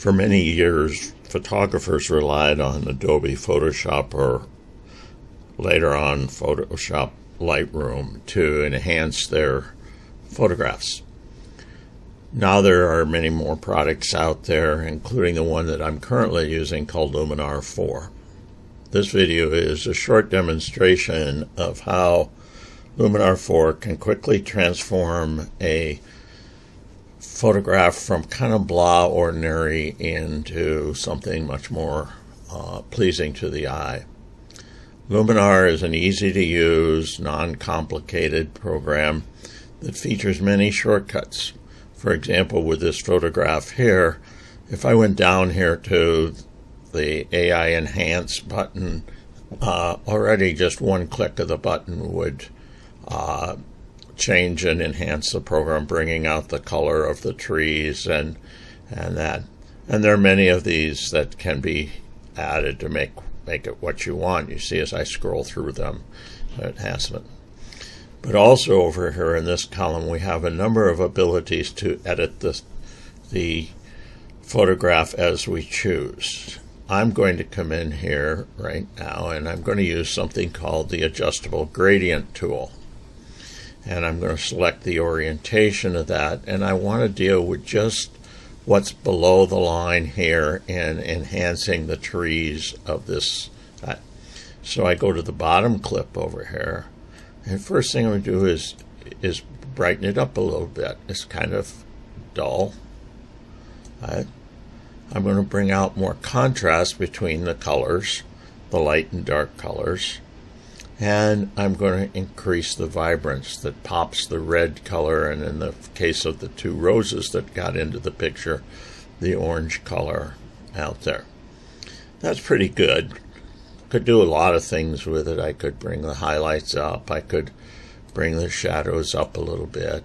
For many years, photographers relied on Adobe Photoshop or later on Photoshop Lightroom to enhance their photographs. Now there are many more products out there, including the one that I'm currently using called Luminar 4. This video is a short demonstration of how Luminar 4 can quickly transform a photograph from kind of blah ordinary into something much more pleasing to the eye. Luminar is an easy-to-use, non-complicated program that features many shortcuts. For example, with this photograph here, if I went down here to the AI Enhance button, already just one click of the button would change and enhance the program, bringing out the color of the trees and that. And there are many of these that can be added to make it what you want. You see as I scroll through them, enhancement. But also over here in this column, we have a number of abilities to edit the photograph as we choose. I'm going to come in here right now, and I'm going to use something called the adjustable gradient tool. And I'm going to select the orientation of that, and I want to deal with just what's below the line here in enhancing the trees of this. So I go to the bottom clip over here, and first thing I'm going to do is brighten it up a little bit. It's kind of dull. I'm going to bring out more contrast between the colors, the light and dark colors. And I'm going to increase the vibrance that pops the red color, and in the case of the two roses that got into the picture, the orange color out there. That's pretty good. Could do a lot of things with it. I could bring the highlights up. I could bring the shadows up a little bit.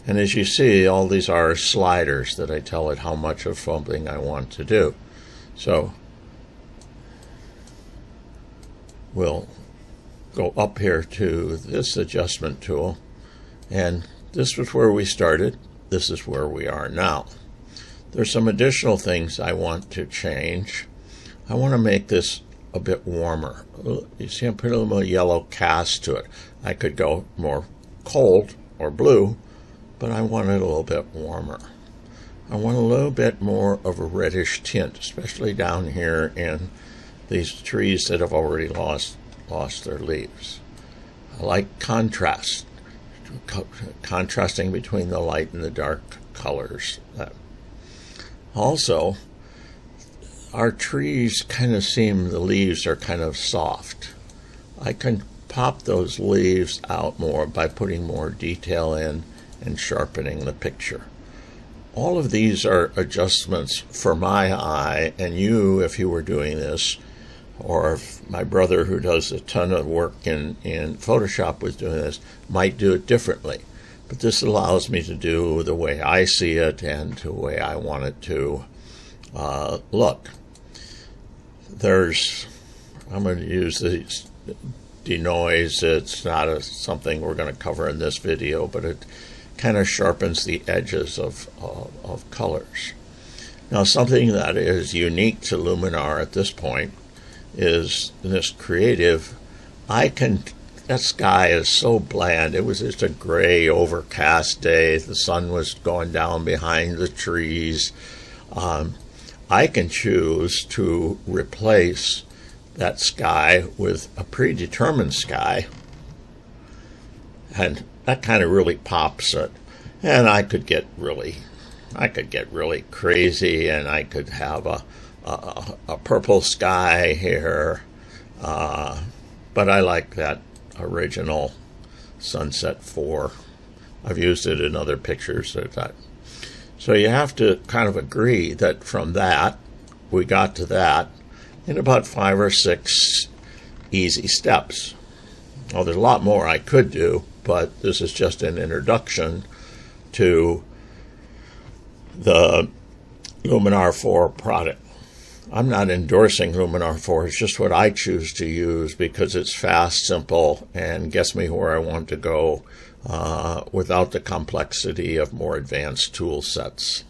And as you see, all these are sliders that I tell it how much of something I want to do. So we'll go up here to this adjustment tool, and this was where we started. This is where we are now. There's some additional things I want to change. I want to make this a bit warmer. You see I'm putting a little yellow cast to it. I could go more cold or blue, but I want it a little bit warmer. I want a little bit more of a reddish tint, especially down here in these trees that have already lost their leaves. I like contrast, contrasting between the light and the dark colors. Also, our trees kind of seem, the leaves are kind of soft. I can pop those leaves out more by putting more detail in and sharpening the picture. All of these are adjustments for my eye, and you, if you were doing this, or if my brother, who does a ton of work in Photoshop, was doing this, might do it differently. But this allows me to do the way I see it and the way I want it to look. I'm going to use the denoise. It's not something we're going to cover in this video, but it kind of sharpens the edges of colors. Now, something that is unique to Luminar at this point is this creative. That sky is so bland. It was just a gray, overcast day. The sun was going down behind the trees. I can choose to replace that sky with a predetermined sky, and that kind of really pops it. And I could get really crazy, and I could have a purple sky here, but I like that original Sunset 4. I've used it in other pictures. So you have to kind of agree that from that, we got to that in about 5 or 6 easy steps. Well, there's a lot more I could do, but this is just an introduction to the Luminar 4 product. I'm not endorsing Luminar 4. It's just what I choose to use because it's fast, simple, and gets me where I want to go without the complexity of more advanced tool sets.